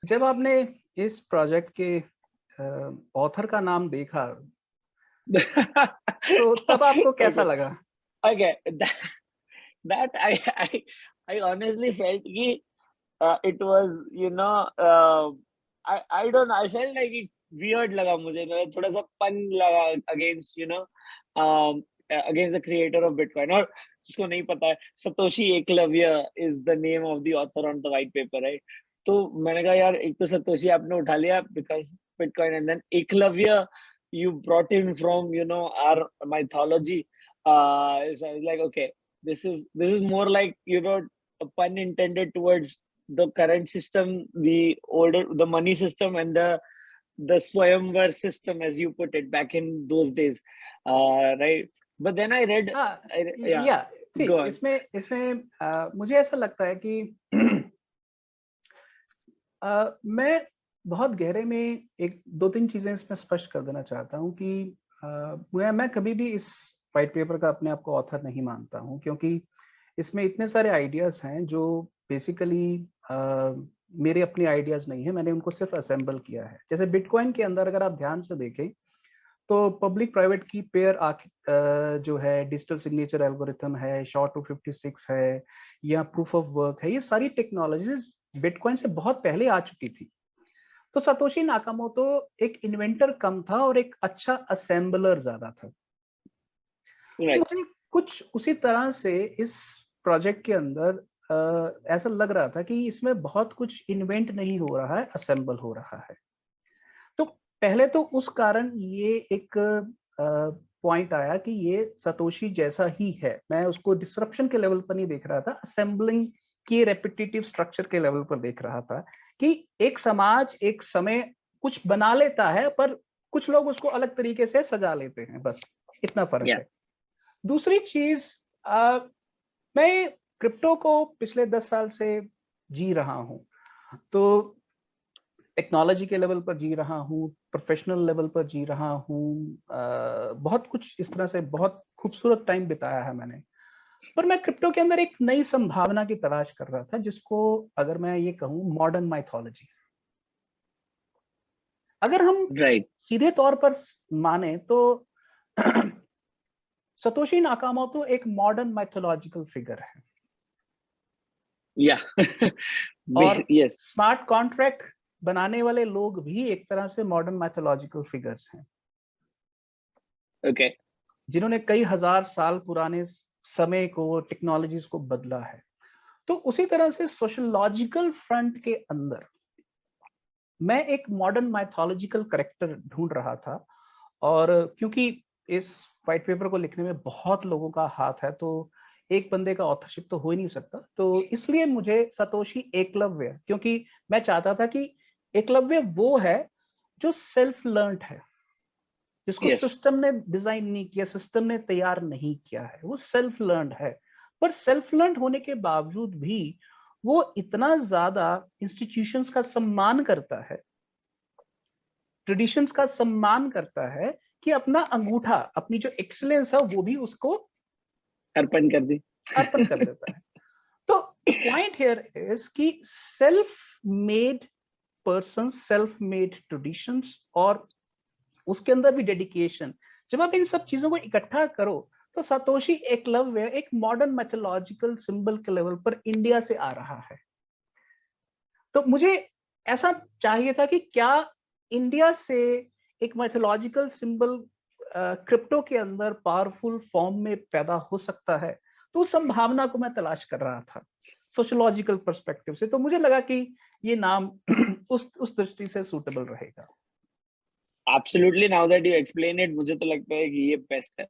जब आपने इस प्रोजेक्ट के ऑथर का नाम देखा, तो तब आपको कैसा Okay, लगा? okay. That I honestly felt कि it was I don't know, I felt like it weird लगा मुझे, मतलब थोड़ा सा fun लगा against against the creator of Bitcoin. और जिसको नहीं पता है, Satoshi Eklavya is the name of the author on the white paper, right? तो मैंने कहा यार, एक तो सतोशी आपने उठा लिया because Bitcoin, and then Eklavya you brought him from our mythology. So I was like, okay, this is more like a pun intended towards the current system, the money system, and the Swayamvar system, as you put it, back in those days, right? But then I read, हाँ, yeah, या सी go on. इसमें इसमें मुझे ऐसा लगता है कि मैं बहुत गहरे में एक 2-3 चीज़ें इसमें स्पष्ट कर देना चाहता हूँ कि मैं कभी भी इस व्हाइट पेपर का अपने आप को ऑथर नहीं मानता हूँ, क्योंकि इसमें इतने सारे आइडियाज़ हैं जो बेसिकली मेरे अपने आइडियाज़ नहीं है, मैंने उनको सिर्फ असेंबल किया है। जैसे बिटकॉइन के अंदर अगर आप ध्यान से देखें, तो पब्लिक प्राइवेट की पेयर जो है, डिजिटल सिग्नेचर एल्गोरिथम है, SHA-256 है या प्रूफ ऑफ वर्क है, ये सारी टेक्नोलॉजीज बिटकॉइन से बहुत पहले आ चुकी थी। तो सतोशी नाकामोटो एक इन्वेंटर कम था और एक अच्छा असेंबलर ज्यादा था। तो Right. मुझे कुछ उसी तरह से इस प्रोजेक्ट के अंदर ऐसा लग रहा था कि इसमें बहुत कुछ इन्वेंट नहीं हो रहा है, असेंबल हो रहा है। तो पहले तो उस कारण ये एक पॉइंट आया कि ये सतोशी जैसा ही है। मैं उसको डिसरप्शन के लेवल पर नहीं देख रहा था, असेंबलिंग के रेपिटेटिव स्ट्रक्चर के लेवल पर देख रहा था कि एक समाज एक समय कुछ बना लेता है, पर कुछ लोग उसको अलग तरीके से सजा लेते हैं, बस इतना फर्क Yeah. है। दूसरी चीज, मैं क्रिप्टो को पिछले 10 साल से जी रहा हूं, तो टेक्नोलॉजी के लेवल पर जी रहा हूँ, प्रोफेशनल लेवल पर जी रहा हूँ, बहुत कुछ इस तरह से बहुत खूबसूरत टाइम बिताया है मैंने। पर मैं क्रिप्टो के अंदर एक नई संभावना की तलाश कर रहा था, जिसको अगर मैं ये कहूँ मॉडर्न माइथोलॉजी। अगर हम Right. सीधे तौर पर माने तो सतोशी नाकामोटो एक मॉडर्न माइथोलॉजिकल फिगर है, Yeah. और Yes. स्मार्ट कॉन्ट्रैक्ट बनाने वाले लोग भी एक तरह से मॉडर्न माइथोलॉजिकल फिगर्स हैं, Okay. जिन्होंने कई हजार साल पुराने समय को, टेक्नोलॉजीज को बदला है। तो उसी तरह से सोशलॉजिकल फ्रंट के अंदर मैं एक मॉडर्न माइथोलॉजिकल करेक्टर ढूंढ रहा था, और क्योंकि इस व्हाइट पेपर को लिखने में बहुत लोगों का हाथ है, तो एक बंदे का ऑथरशिप तो हो ही नहीं सकता। तो इसलिए मुझे सतोशी एकलव्य, क्योंकि मैं चाहता था कि एकलव्य वो है जो सेल्फ लर्नड है, जिसको Yes. सिस्टम ने डिजाइन नहीं किया, सिस्टम ने तैयार नहीं किया है, वो सेल्फ लर्नड है। पर सेल्फ लर्नड होने के बावजूद भी वो इतना ज्यादा इंस्टीट्यूशंस का सम्मान करता है, ट्रेडिशंस का सम्मान करता है, कि अपना अंगूठा, अपनी जो एक्सीलेंस है वो भी उसको अर्पण कर दी. अर्पण कर देता है। तो द पॉइंट हियर इज कि self made person, self made traditions, और उसके अंदर भी डेडिकेशन, जब आप इन सब चीजों को इकट्ठा करो, तो सतोशी एकलव्य एक मॉडर्न मैथोलॉजिकल सिंबल के लेवल पर इंडिया से आ रहा है। तो मुझे ऐसा चाहिए था कि क्या इंडिया से एक मैथोलॉजिकल सिंबल क्रिप्टो के अंदर पावरफुल फॉर्म में पैदा हो सकता है। तो उस संभावना को मैं तलाश कर रहा था सोशोलॉजिकल पर्सपेक्टिव से। तो मुझे लगा कि ये नाम उस दृष्टि से सूटेबल रहेगा। Absolutely. Now that you explain it, मुझे तो लगता है कि ये बेस्ट है.